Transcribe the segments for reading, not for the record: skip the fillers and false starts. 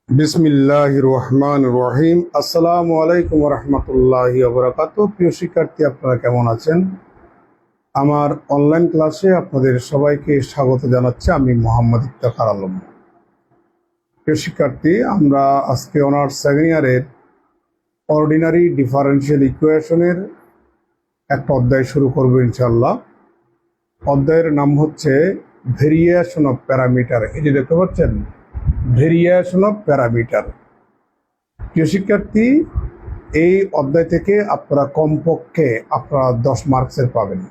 বিসমিল্লাহির রহমানির রহিম। আসসালামু আলাইকুম রহমতুল্লাহি ওয়া বারাকাতুহু। প্রিয় শিক্ষার্থী, আপনারা কেমন আছেন? আমার অনলাইন ক্লাসে আপনাদের সবাইকে স্বাগত জানাচ্ছি। আমি মোহাম্মদ ইফতেখার আলম। প্রিয় শিক্ষার্থী, আমরা আজকে অনার্স সেকেন্ড ইয়ারের অর্ডিনারি ডিফারেনশিয়াল ইকুয়েশনের একটা অধ্যায় শুরু করব ইনশাআল্লাহ। অধ্যায়ের নাম হচ্ছে ভেরিয়েশন অফ প্যারামিটার। এই যে দেখতে পাচ্ছেন, ভেরিয়েশন অফ প্যারামিটার। প্রিয় শিক্ষার্থী, এই অধ্যায় থেকে আপনারা কমপক্ষে 10 মার্কসের পাবেন।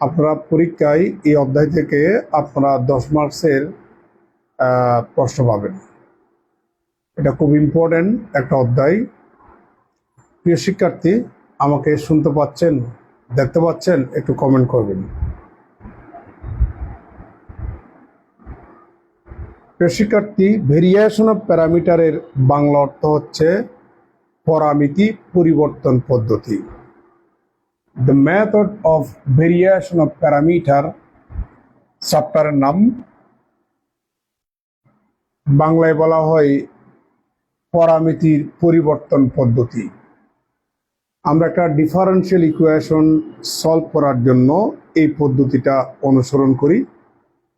আপনারা পরীক্ষায় এই অধ্যায় থেকে আপনারা 10 মার্কসের প্রশ্ন পাবেন। এটা খুব ইম্পর্টেন্ট একটা অধ্যায়। প্রিয় শিক্ষার্থী, আমাকে শুনতে পাচ্ছেন, দেখতে পাচ্ছেন? একটু কমেন্ট করবেন। প্রিয় শিক্ষার্থী, ভেরিয়েশন অফ প্যারামিটারের বাংলা অর্থ হচ্ছে পরামিতি পরিবর্তন পদ্ধতি। The method of variation of parameter চ্যাপ্টারের নাম। বাংলায় বলা হয় পরামিতির পরিবর্তন পদ্ধতি। আমরা একটা ডিফারেনশিয়াল ইকুয়েশন সলভ করার জন্য এই পদ্ধতিটা অনুসরণ করি।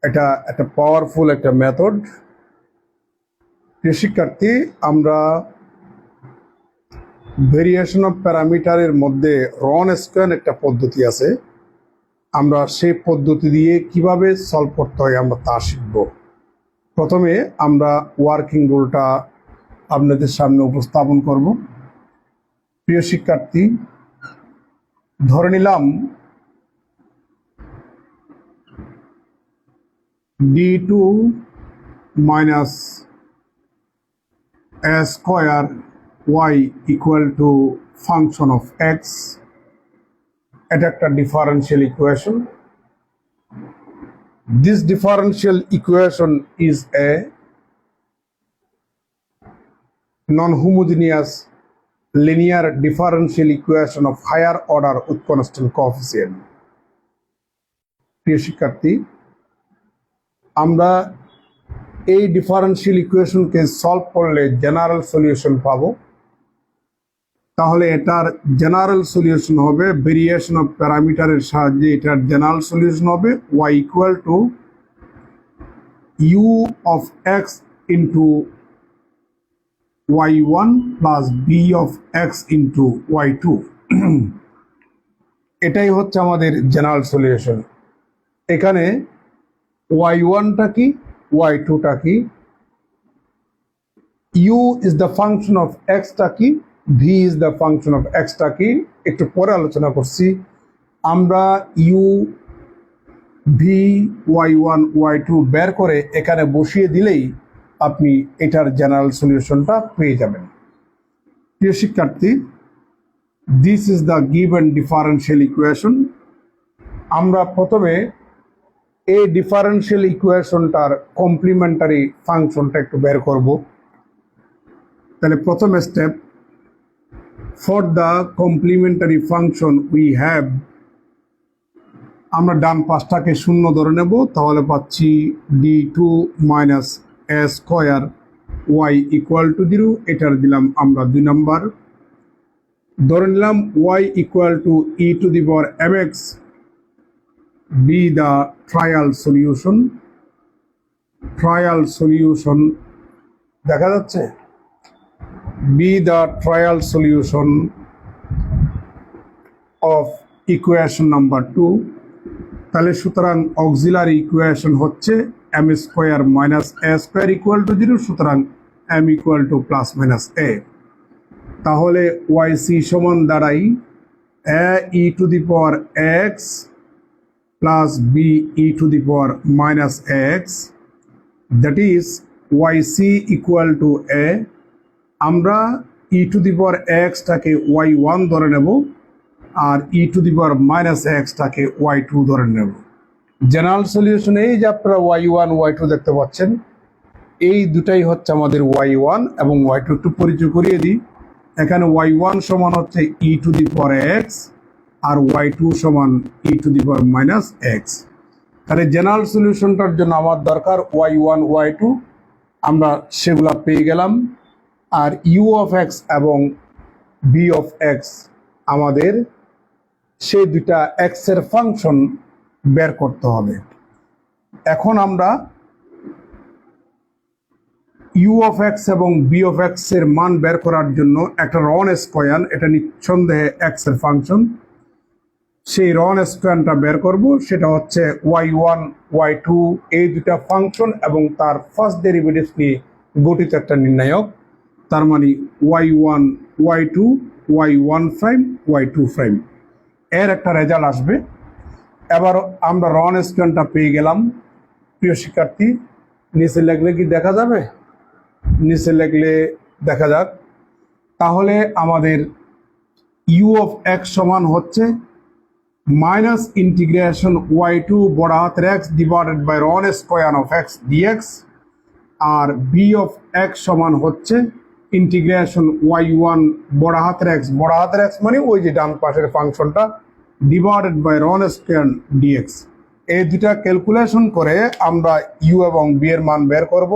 এটা একটা পাওয়ারফুল একটা মেথড। প্রিয় শিক্ষার্থী, আমরা ভেরিয়েশন অফ প্যারামিটারের মধ্যে রন স্কোয়ার একটা পদ্ধতি আছে। আমরা সেই পদ্ধতি দিয়ে কিভাবে সলভ করতে হয় আমরা তা শিখব। প্রথমে আমরা ওয়ার্কিং রুলটা আপনাদের সামনে উপস্থাপন করব। প্রিয় শিক্ষার্থী, ধরে নিলাম d2 minus a square y equal to function of x। এটা একটা differential equation. This differential equation is a non-homogeneous linear differential equation of higher order with constant coefficient। প্রিয় শিক্ষার্থী, আমরা এই ডিফারেনশিয়াল ইকুয়েশনকে সলভ করলে জেনারেল সলিউশন পাবো। তাহলে এটার জেনারেল সলিউশন হবে ভেরিয়েশন অফ প্যারামিটারের সাহায্যে এটার জেনারেল সলিউশন হবে y equal to u of x into y1 plus b of x into y2। এটাই হচ্ছে আমাদের জেনারেল সলিউশন। এখানে y1টা কি, y2টা কি, u is the function of x-টা কি, v is the function of x-টা কি, একটু পরে আলোচনা করছি। আমরা u, v, y1, y2 বের করে এখানে বসিয়ে দিলেই আপনি এটার জেনারেল সলিউশনটা পেয়ে যাবেন। প্রিয় শিক্ষার্থী, this is the given differential equation. আমরা প্রথমে এই ডিফারেনশিয়াল ইকুয়েশনটার কমপ্লিমেন্টারি ফাংশনটা একটু বের করব। তাহলে প্রথম step, for the complimentary function we have, আমরা ডান পাশটাকে শূন্য ধরে নেব। তাহলে পাচ্ছি d2 minus a square y equal to 0। এটার দিলাম আমরা 2 নম্বর। ধরে নিলাম y equal to e two the power mx be the trial solution। Trial solution দেখা যাচ্ছে, be the trial solution of equation number 2। তাহলে সুতরাং অক্সিলারি ইকুয়েশন হচ্ছে m square minus a square equal to 0। সুতরাং m equal to plus minus a। তাহলে yc সমান দাঁড়াই a e two the power x plus b e to the power minus x, that is yc equal to a। আমরা e to the power x টাকে y1 ধরে নেব আর e to the power minus x টাকে y2 ধরে নেব। General solution এই যে আপনারা y1 y2 দেখতে পাচ্ছেন, এই দুটাই হচ্ছে আমাদের y1 এবং y2। একটু পরিচয় করিয়ে দিই। এখানে y1 সমান হচ্ছে e to the power x R y2 সমান e to the power minus x। তাহলে জেনারেল সলিউশনটার জন্য আমার দরকার y1 y2, আমরা সেগুলা পেয়ে গেলাম। আর u অফ এক্স এবং b অফ এক্স আমাদের সেই দুইটা এক্স এর ফাংশন বের করতে হবে। এখন আমরা u অফ এক্স এবং b অফ এক্স এর মান বের করার জন্য একটা রন স্কোয়ার, এটা নিঃসন্দেহে এক্স এর ফাংশন, সেই রন স্কোয়ারটা বের করব। সেটা হচ্ছে y1 y2 এই দুটা ফাংশন এবং তার ফার্স্ট ডেরিভেটিভস নিয়ে গঠিত একটা নির্ণায়ক। তার মানে y1 y2 y1 prime y2 prime এর একটা রেজাল্ট আসবে। এবার আমরা রন স্কোয়ারটা পেয়ে গেলাম। প্রিয় শিক্ষার্থী, নিচে লিখলে কি দেখা যাবে? নিচে লিখলে দেখা যাক। তাহলে আমাদের u অফ এক্স সমান হচ্ছে মাইনাস ইন্টিগ্রেশন y2 বড় হাতের x ডিভাইডেড বাই রন স্কোয়ার অফ x dx, আর b অফ x সমান হচ্ছে ইন্টিগ্রেশন y1 বড় হাতের x মানে ওই যে ডান পাশের ফাংশনটা ডিভাইডেড বাই রন স্কোয়ার dx। এই দুটা ক্যালকুলেশন করে আমরা u এবং b এর মান বের করব।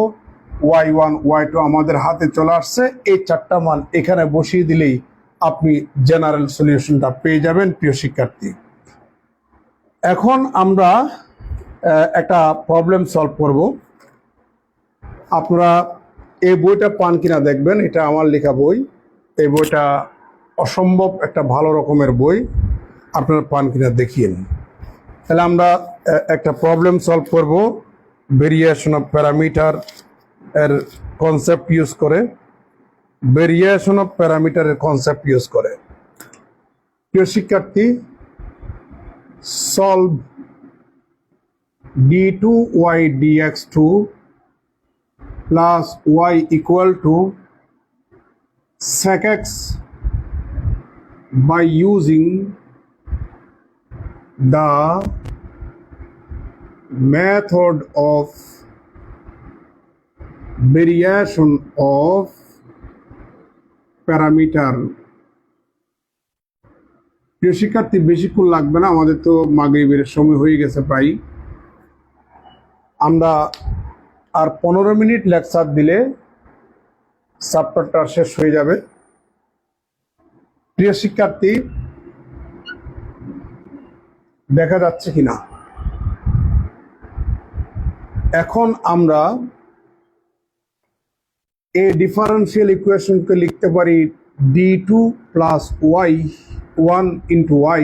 y1 y2 আমাদের হাতে চলে আসছে। এই চারটা মান এখানে বসিয়ে দিলেই আপনি জেনারেল সলিউশনটা পেয়ে যাবেন। প্রিয় শিক্ষার্থী, এখন আমরা একটা প্রবলেম সলভ করব। আপনারা এই বইটা পান কিনা দেখবেন, এটা আমার লেখা বই। এই বইটা অসম্ভব একটা ভালো রকমের বই, আপনারা পান কিনা দেখিয়েন। তাহলে আমরা একটা প্রবলেম সলভ করব ভেরিয়েশন অফ প্যারামিটার এর কনসেপ্ট ইউজ করে, ভেরিয়েশন অফ প্যারামিটারের কনসেপ্ট ইউজ করে। প্রিয় শিক্ষার্থী, solve d2y dx2 plus y equal to sec x by using the method of variation of parameter। প্রিয় শিক্ষার্থী, বেশিক্ষণ লাগবে না, আমাদের তো মাগরিবের সময় হয়ে গেছে প্রায়। আমরা আর 15 মিনিট লেকচার দিলে চ্যাপ্টারটা শেষ হয়ে যাবে। প্রিয় শিক্ষার্থী, দেখা যাচ্ছে কিনা? এখন আমরা এই ডিফারেন্সিয়াল ইকুয়েশনকে লিখতে পারি d2 plus y1 into y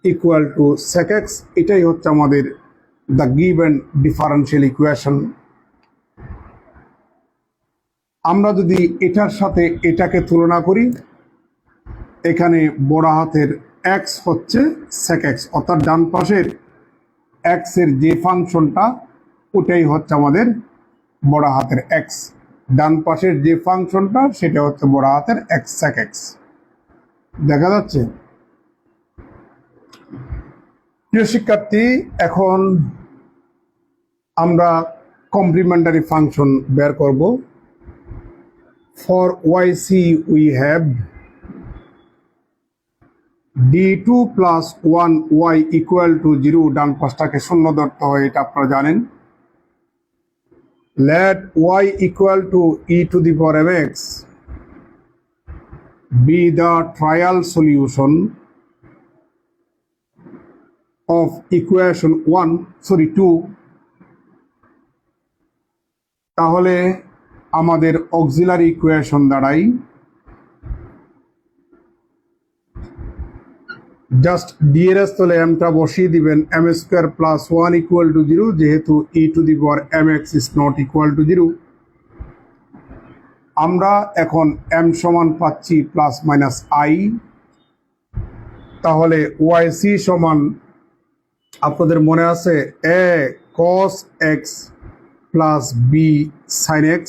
equal to sec x। এটাই হচ্ছে আমাদের দ্য গিভেন ডিফারেন্সিয়াল ইকুয়েশন। আমরা যদি এটার সাথে এটাকে তুলনা করি, এখানে বড় হাতের x হচ্ছে sec x, অর্থাৎ ডান পাশের x এর যে ফাংশনটা ওটাই হচ্ছে আমাদের বড় হাতের x। ডান পাশের যে ফাংশনটা সেটা হচ্ছে বড় হাতের x sec x। দেখা যাচ্ছে? প্রিয় শিক্ষার্থী, এখন আমরা কমপ্লিমেন্টারি ফাংশন বের করব। For yc we have d2 plus 1y equal to 0, ডান পাশটাকে শূন্য ধরতে হয়, এটা আপনারা জানেন। let y equal to e to the power of x be the trial solution of equation 2। তাহলে আমাদের অক্সিলারি ইকুয়েশন দাঁড়াই জাস্ট ডি এর স্থলে এমটা বসিয়ে দিবেন m square plus 1 equal to 0, যেহেতু e two the power mx is not equal to 0। আমরা এখন m সমান পাচ্ছি প্লাস মাইনাস i। তাহলে yc সমান, আপনাদের মনে আছে, a cos x plus b sin x,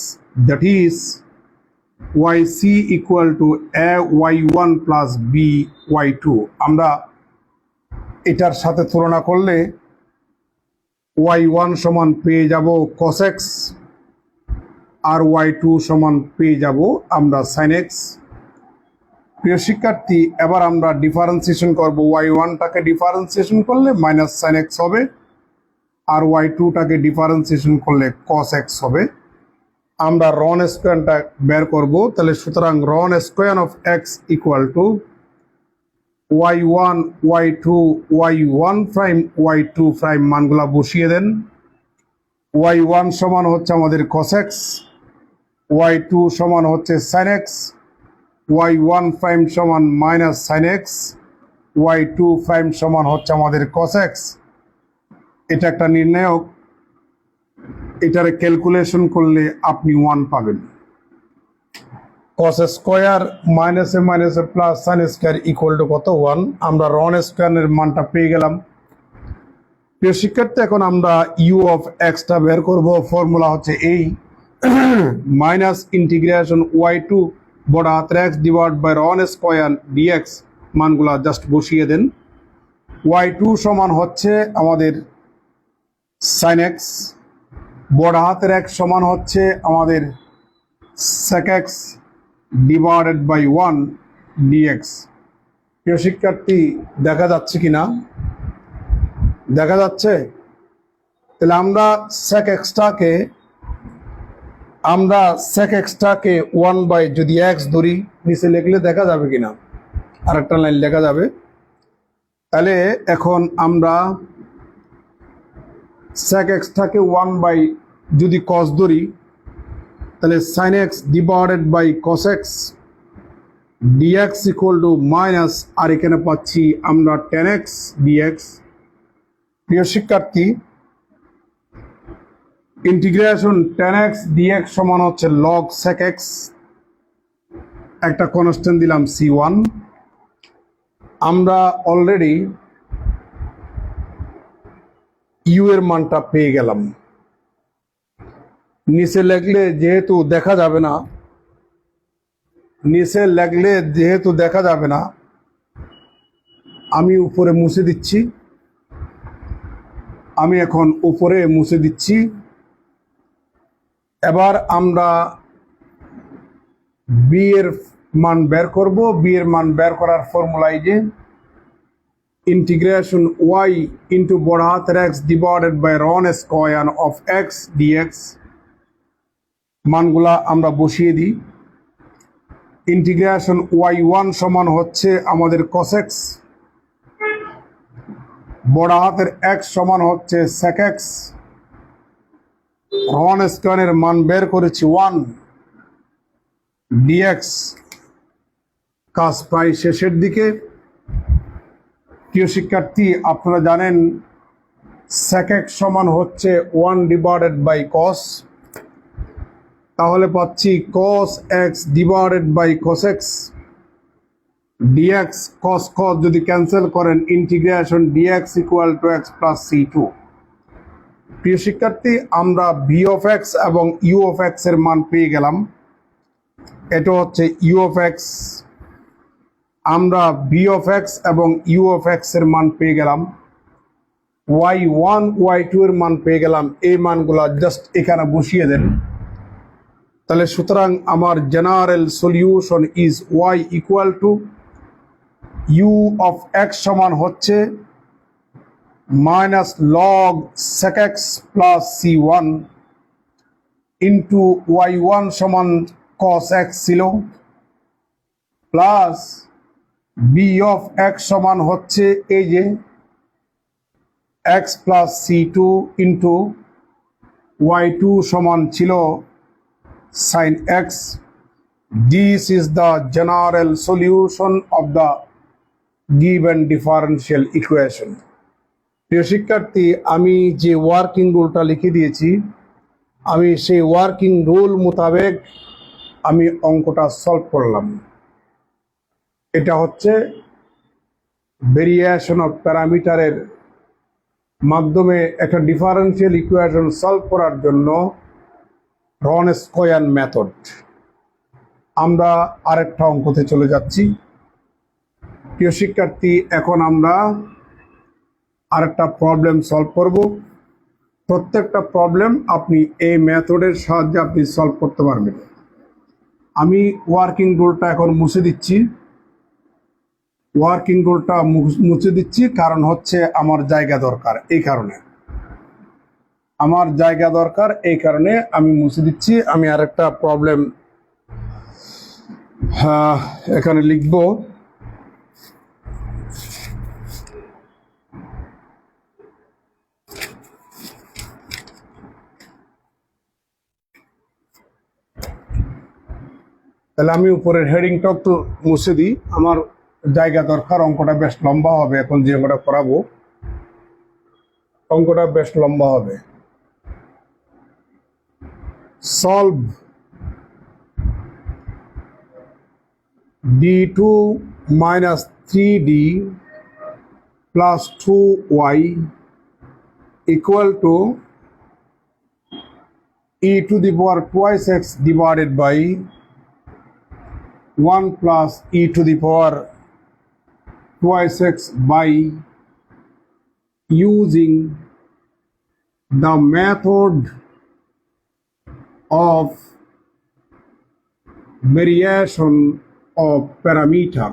that is yc equal to a y1 plus b y2। আমরা এটার সাথে তুলনা করলে y1 সমান পেয়ে যাব cos x, আর y2 সমান পেয়ে যাব আমরা sin x। প্রিয় শিক্ষার্থী, এবার আমরা ডিফারেন্সিয়েশন করব। y1টাকে ডিফারেন্সিয়েশন করলে মাইনাস sin x হবে, আর y2টাকে ডিফারেন্সিয়েশন করলে cos x হবে। আমরা রন স্কোয়ারটা বের করব, তাহলে সুতরাং রন square of x equal to y1 y2 y1 prime y2 prime মানগুলা বসিয়ে দেন। y1 সমান হচ্ছে আমাদের cos x, y2 সমান হচ্ছে sin x, y1 প্রাইম সমান minus sin x, y2 prime সমান হচ্ছে আমাদের cos x। এটা একটা নির্ণায়ক, এটারে ক্যালকুলেশন করলে আপনি 1 পাবেন। cos স্কোয়ার মাইনাসে মাইনাসে plus sin square equal to কত? 1। আমরা রন স্কোয়ারের মানটা পেয়ে গেলাম। প্রিয় শিক্ষার্থী, এখন আমরা ইউ অফ এক্সটা বের করব। ফর্মুলা হচ্ছে এই মাইনাস ইন্টিগ্রেশন y2 বড় হাতের x ডিভাইড বাই রন স্কোয়ার dx মানগুলা জাস্ট বসিয়ে দেন। y2 সমান হচ্ছে আমাদের sin x, বড় হাতের x সমান হচ্ছে আমাদের sec x divided by 1 dx। প্রিয় শিক্ষার্থী, দেখা যাচ্ছে কিনা? দেখা যাচ্ছে? তাহলে আমরা sec xটাকে 1 বাই যদি x ধরি, নিচে লিখলে দেখা যাবে কিনা? আরেকটা লাইন লেখা যাবে। তাহলে এখন আমরা sec xটাকে 1 বাই যদি cos ধরি, তাহলে sin x divided by cos x dx equal to minus, আর এখানে পাচ্ছি আমরা tan x dx। প্রিয় শিক্ষার্থী, ইন্টিগ্রেশন tan x dx সমান হচ্ছে log sec x, একটা কনস্ট্যান্ট দিলাম c1। আমরা অলরেডি ইউ এর মানটা পেয়ে গেলাম। নিচে লিখলে যেহেতু দেখা যাবে না, আমি উপরে মুছে দিচ্ছি। আমি এখন উপরে মুছে দিচ্ছি। এবার আমরা বি এর মান বের করব। বি এর মান বের করার ফর্মুলা এই যে ইন্টিগ্রেশন y ইন্টু বড় হাতের x ডিভাইডেড বাই রন স্কোয়ার অফ x dx মানগুলা আমরা বসিয়ে দিই। ইন্টিগ্রেশন y1 সমান হচ্ছে আমাদের cos x, বড় হাতের x সমান হচ্ছে sec x, রন স্কোয়ারের মান বের করেছি 1 dx। কাজ প্রায় শেষের দিকে। প্রিয় শিক্ষার্থী, আপনারা জানেন sec x সমান হচ্ছে 1 ডিভাইডেড বাই cos, তাহলে পাচ্ছি cos x divided by cos x dx। cos যদি ক্যান্সেল করেন, integration dx equal to x plus c2। প্রিয় শিক্ষার্থী, আমরা v অফ x এবং u অফ x এর মান পেয়ে গেলাম। এটা হচ্ছে u অফ x। আমরা v অফ x এবং u অফ x এর মান পেয়ে গেলাম। y1 y2 এর মান পেয়ে গেলাম। এই মানগুলো জাস্ট এখানে বসিয়ে দেন। তাহলে সুতরাং আমার general solution is y equal to u of x সমান হচ্ছে minus log sec x plus c1 into y1 সমান cos x ছিল, প্লাস b অফ x সমান হচ্ছে এই যে x plus c2 into y2 সমান ছিল sin x। This is the general solution of the given differential equation। প্রিয় শিক্ষার্থী, আমি যে ওয়ার্কিং রুলটা লিখে দিয়েছি, আমি সেই ওয়ার্কিং রুল মোতাবেক আমি অঙ্কটা সলভ করলাম। এটা হচ্ছে ভেরিয়েশন অফ প্যারামিটারের মাধ্যমে একটা ডিফারেন্সিয়াল ইকুয়েশন সলভ করার জন্য রন স্কোয়ার মেথড। আমরা আরেকটা অঙ্কতে চলে যাচ্ছি। প্রিয় শিক্ষার্থী, এখন আমরা আরেকটা প্রবলেম সলভ করব। প্রত্যেকটা প্রবলেম আপনি এই মেথডের সাহায্যে আপনি সলভ করতে পারবেন। আমি ওয়ার্কিং রুলটা এখন মুছে দিচ্ছি। মুছে দিচ্ছি কারণ হচ্ছে আমার জায়গা দরকার, এই কারণে। আমার জায়গা দরকার, এই কারণে আমি মুছে দিচ্ছি। আমি আরেকটা প্রবলেম এখানে লিখব। তাহলে আমি উপরের হেডিংটা একটু মুছে দিই। আমার জায়গা দরকার, অঙ্কটা বেশ লম্বা হবে। এখন যে অঙ্কটা করাবো অঙ্কটা বেশ লম্বা হবে। Solve d2 minus 3d plus 2y equal to e to the power twice x divided by 1 plus e to the power twice x by using the method of variation of parameter.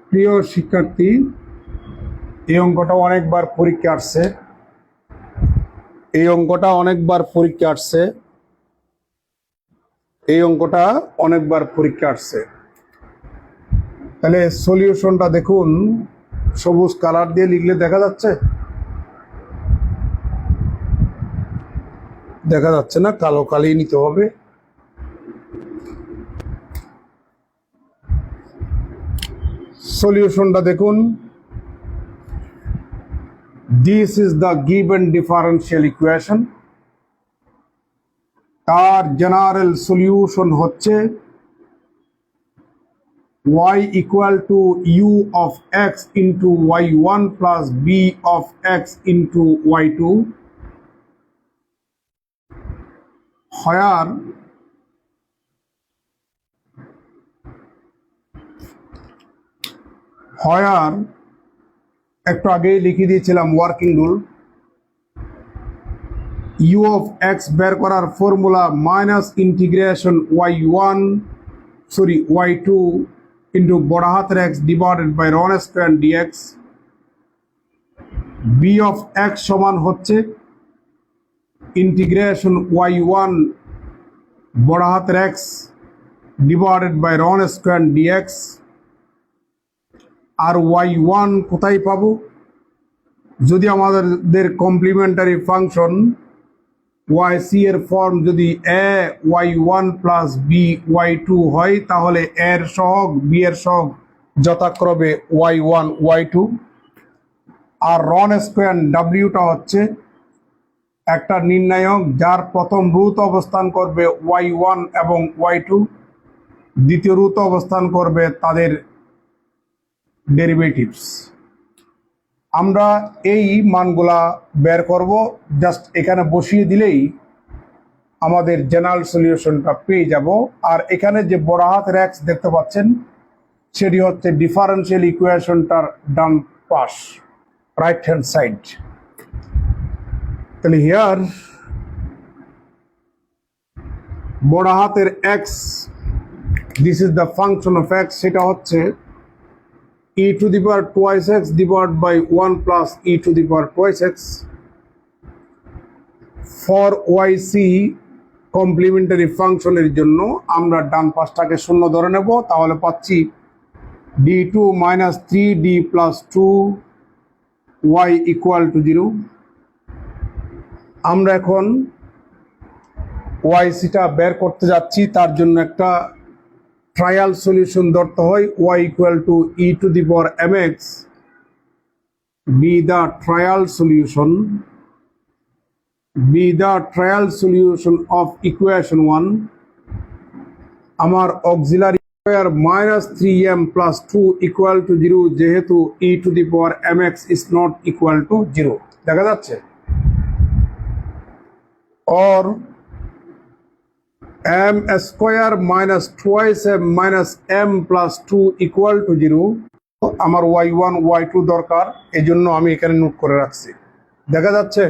প্রিয় শিক্ষার্থী, এই অঙ্কটা অনেকবার পরীক্ষা আসছে। তাহলে সলিউশনটা দেখুন। সবুজ কালার দিয়ে লিখলে দেখা যাচ্ছে? দেখা যাচ্ছে না, কালো কালি নিতে হবে। সলিউশনটা দেখুন। This is the given differential equation. তার জেনারেল সলিউশন হচ্ছে y equal to u of x into y1 plus b of x into y2, where একটু আগেই লিখে দিয়েছিলাম working rule. u of x বের করার formula minus integration y2 into বড় হাতের x divided by ron square dx। b of x সমান হচ্ছে ইন্টিগ্রেশন y1 বড় হাতের x divided by ron square dx। R y1 কোথায় পাবো? যদি আমাদের কমপ্লিমেন্টারি ফাংশন yc এর ফর্ম যদি a y1 plus b y2 হয়, তাহলে এর সহগ b এর সহগ যথাক্রমে y1 y2। আর রন স্কোয়ার wটা হচ্ছে একটা নির্ণায়ক, যার প্রথম রুট অবস্থান করবে y1 এবং y2, দ্বিতীয় রুট অবস্থান করবে তাদের ডেরিভেটিভস। আমরা এই মানগুলা বের করব, জাস্ট এখানে বসিয়ে দিলেই আমাদের জেনারেল সলিউশনটা পেয়ে যাব। আর এখানে যে বড় হাতের x দেখতে পাচ্ছেন, সেটি হচ্ছে ডিফারেন্সিয়াল ইকুয়েশনটার ডান পাশ, রাইট হ্যান্ড সাইড। তাহলে হিয়ার বড় হাতের x, this is the function of x, সেটা হচ্ছে e to the power twice x divided by 1 plus e to the power twice x। for yc complementary ফাংশনের জন্য আমরা ডান পাশটাকে শূন্য ধরে নেব, তাহলে পাচ্ছি d2 minus 3d plus 2y equal to 0। আমরা এখন ycটা বের করতে যাচ্ছি, তার জন্য একটা ট্রায়াল সলিউশন ধরতে হয়। y equal to e to the power mx be the trial solution of equation 1। আমার auxiliary square minus 3m plus 2 equal to 0, যেহেতু e to the power mx is not equal to 0। দেখা যাচ্ছে? or m square minus twice m minus m plus 2 equal to 0। আমার y1 y2 দরকার, এই জন্য আমি এখানে নোট করে রাখছি। দেখা যাচ্ছে?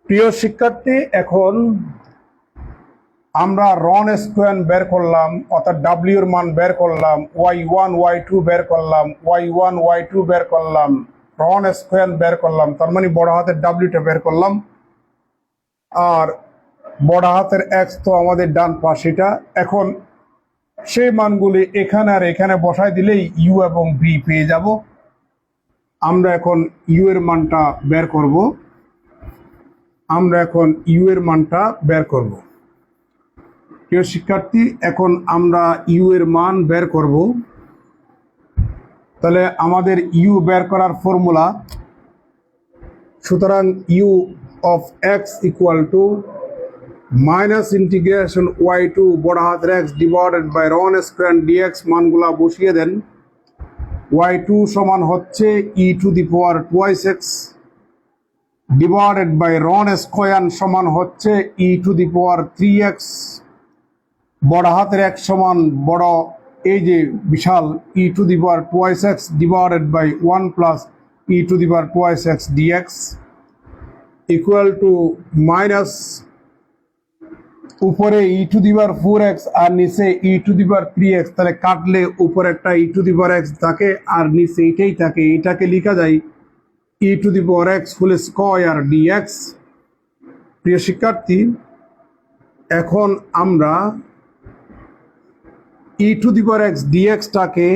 প্রিয় শিক্ষার্থী, এখন আমরা রন স্কোয়ার বের করলাম, অর্থাৎ w এর মান বের করলাম, y1 y2 বের করলাম, y1 y2 বের করলাম। রন স্কোয়ার বের করলাম, তার মানে বড় হাতের ডাব্লিউটা বের করলাম। আর বড় হাতের এক্স তো আমাদের ডান পাশেটা। এখন সেই মানগুলি এখানে আর এখানে বসাই দিলেই ইউ এবং ভি পেয়ে যাব। আমরা এখন ইউ এর মানটা বের করব। প্রিয় শিক্ষার্থী, এখন আমরা ইউ এর মান বের করব। তাহলে আমাদের ইউ বের করার ফর্মুলা, সুতরাং U of X equal to minus integration Y two বড় হাতের এক্স ডিভাইডেড বাই রন স্কোয়ার ডিএক্স। মানগুলা বসিয়ে দেন। ওয়াই টু সমান হচ্ছে E to the power twice X divided by রন স্কোয়ার সমান হচ্ছে E to the power 3x। বড় হাতের এক সমান বড় এই যে বিশাল E to the power twice X divided by 1 plus E to the power twice X DX equal to minus উপরে E to the power 4x আর নিচে ই টু দি পাওয়ার 3x। তাহলে কাটলে উপরে একটা ই টু দি পাওয়ার x থাকে আর নিচে এটাই থাকে। এটাকে লেখা যায় E to the power x whole square DX. প্রিয় শিক্ষার্থী, এখন আমরা E to the power x ডিএক্সটাকে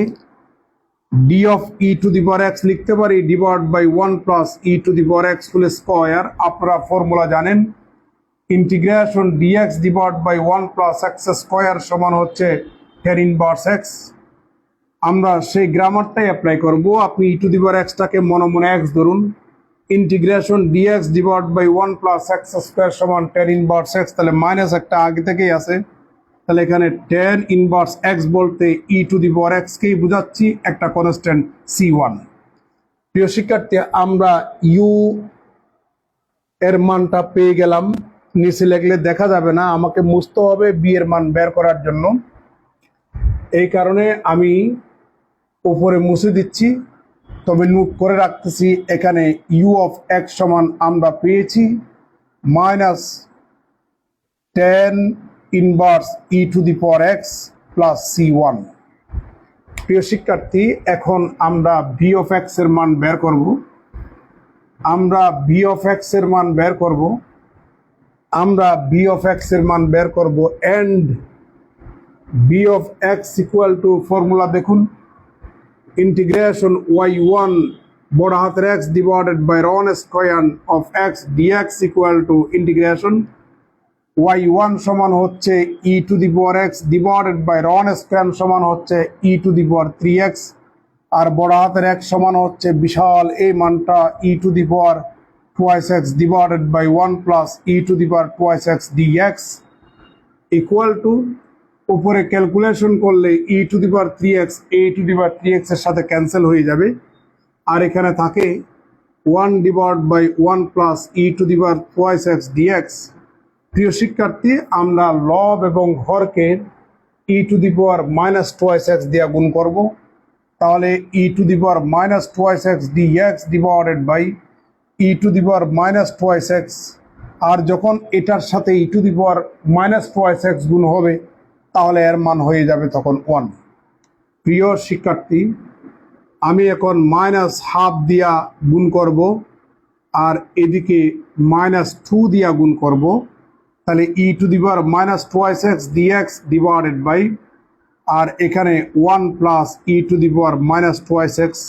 D of E to the power x লিখতে পারি divide by 1 plus E to the power x whole square. আপনারা ফর্মুলা জানেন, integration dx divide by 1 plus x square সমান হচ্ছে tan ইনভার্স এক্স। আমরা সেই গ্রামারটাই apply করব। আপনি ই টু দি পাওয়ার এক্সটাকে মনে মনে এক্স ধরুন। Integration dx divide by 1 plus x square সমান tan ইনভার্স এক্স। তাহলে মাইনাস একটা আগে থেকেই আছে, তাহলে এখানে tan ইনভার্স এক্স বলতে ই টু দি পাওয়ার এক্সকেই বোঝাচ্ছি, একটা কনস্ট্যান্ট C1। প্রিয় শিক্ষার্থী, আমরা ইউ এর মানটা পেয়ে গেলাম। নিচে লিখলে দেখা যাবে না, আমাকে মুছতে হবে বি এর মান বের করার জন্য। এই কারণে আমি উপরে মুছে দিচ্ছি, তবে নোট করে রাখতেছি। এখানে ইউ অফ এক্স সমান আমরা পেয়েছি minus tan inverse E to the power x plus C1। প্রিয় শিক্ষার্থী, এখন আমরা ভি অফ এক্স এর মান বের করব। And B of X equal to formula দেখুন, ইন্টিগ্রেশন y1 বড় হাতের এক্স ডিভাইডেড বাই রন square of X DX equal to integration y1 সমান হচ্ছে E to the power X divided by রন স্কয়ার সমান হচ্ছে E to the power 3x। আর বড় হাতের এক্স সমান হচ্ছে বিশাল এই মানটা E to the power twice X divided by 1 plus E to the power twice X DX equal to, উপরে ক্যালকুলেশন করলে E to the power 3x A two the power 3x এর সাথে ক্যান্সেল হয়ে যাবে। আর এখানে থাকে 1 divide by 1 plus E to the power twice X DX. প্রিয় শিক্ষার্থী, আমরা লব এবং হরকে E to the power minus twice X দিয়ে গুণ করব। তাহলে E to the power minus twice X DX divided by E to the power minus twice X. আর যখন এটার সাথে E to the power minus twice X গুণ হবে, তাহলে এর মান হয়ে যাবে তখন 1। প্রিয় শিক্ষার্থী, আমি এখন মাইনাস হাফ দিয়া গুণ করব আর এদিকে মাইনাস 2 দিয়া গুণ করব। তাহলে E to the power minus twice X DX divided by, আর এখানে 1 plus E to the power minus twice X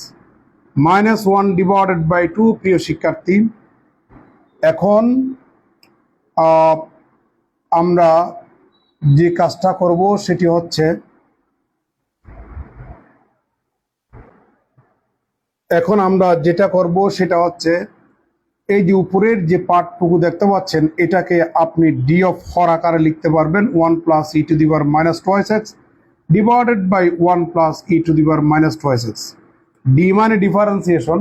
minus 1 divided by 2। প্রিয় শিক্ষার্থী, এখন আমরা যে কাজটা করব সেটি হচ্ছে, এই যে উপরের যে পার্টটুকু দেখতে পাচ্ছেন, এটাকে আপনি ডি অফ হর আকারে লিখতে পারবেন 1 plus E to the power minus twice X divided by 1 plus E to the power minus twice X. D মানে ডিফারেন্সিয়েশন।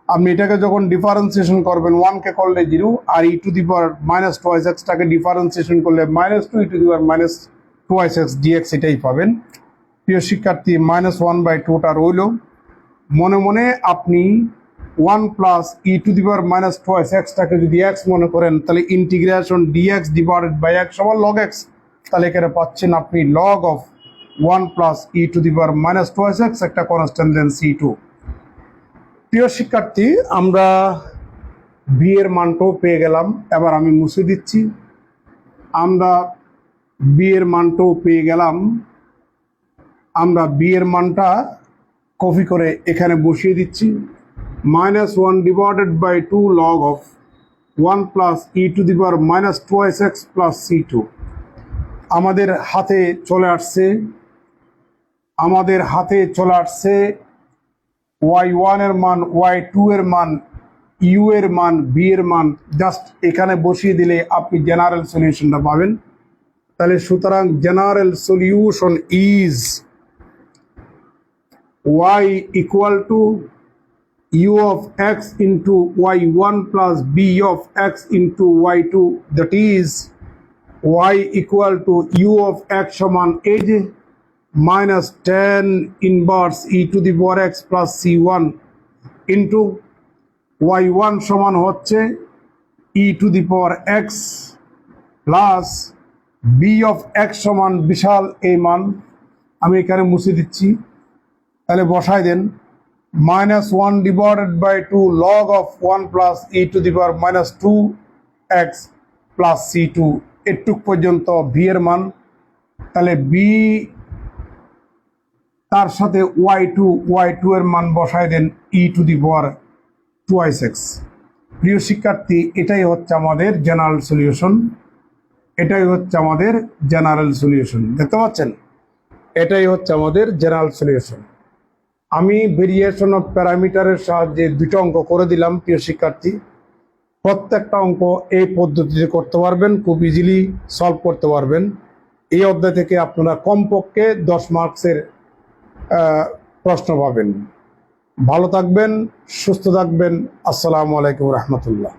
আপনি এটাকে যখন ডিফারেন্সিয়েশন করবেন 1কে করলে 0, আর E to the power minus twice এক্সটাকে ডিফারেন্সিয়েশন করলে minus 2 E to the power minus twice X DX এটাই পাবেন। প্রিয় শিক্ষার্থী, মাইনাস 1/2টা রইল। মনে মনে আপনি 1 plus E to the power minus twice এক্সটাকে যদি এক্স মনে করেন, তাহলে integration DX divided by X সমান লগ এক্স। তাহলে এখানে পাচ্ছেন আপনি log of 1 plus E to the power minus twice X, একটা কনস্ট্যান্ট দেন C2। প্রিয় শিক্ষার্থী, আমরা বি এর মানটাও পেয়ে গেলাম। এবার আমি মুছে দিচ্ছি। আমরা বি এর মানটাও পেয়ে গেলাম। আমরা বি এর মানটা কপি করে এখানে বসিয়ে দিচ্ছি। -1 divided by 2 log of 1 plus E to the power -2x plus c2 আমাদের হাতে চলে আসছে। y1 এর মান, y2 এর মান, ইউ এর মান, বি এর মান জাস্ট এখানে বসিয়ে দিলে আপনি জেনারেল সলিউশনটা পাবেন। তাহলে সুতরাং general solution is y equal to u of x into y1 plus b of x into y2, that is y equal to u of x সমান এই যে -10 inverse e to the power x plus c1 into y1 সমান হচ্ছে e to the power x plus b of x সমান বিশাল এই মান, আমি এখানে মুছে দিচ্ছি। তাহলে বসাই দেন -1 divided by 2 log of 1 plus e to the power -2x plus c2 এটুক পর্যন্ত বি এর মান। তাহলে বি তার সাথে y2 এর মান বসাই দেন e to the power 2x। প্রিয় শিক্ষার্থী, এটাই হচ্ছে আমাদের জেনারেল সলিউশন। দেখতে পাচ্ছেন, এটাই হচ্ছে আমাদের জেনারেল সলিউশন। আমি ভেরিয়েশন অফ প্যারামিটারের সাহায্যে দুটো অঙ্ক করে দিলাম। প্রিয় শিক্ষার্থী, প্রত্যেকটা অঙ্ক এই পদ্ধতিতে করতে পারবেন, খুব ইজিলি সলভ করতে পারবেন। এই অধ্যায় থেকে আপনারা কমপক্ষে 10 মার্কসের প্রশ্ন পাবেন। ভালো থাকবেন, সুস্থ থাকবেন। আসসালামু আলাইকুম রহমতুল্লাহ।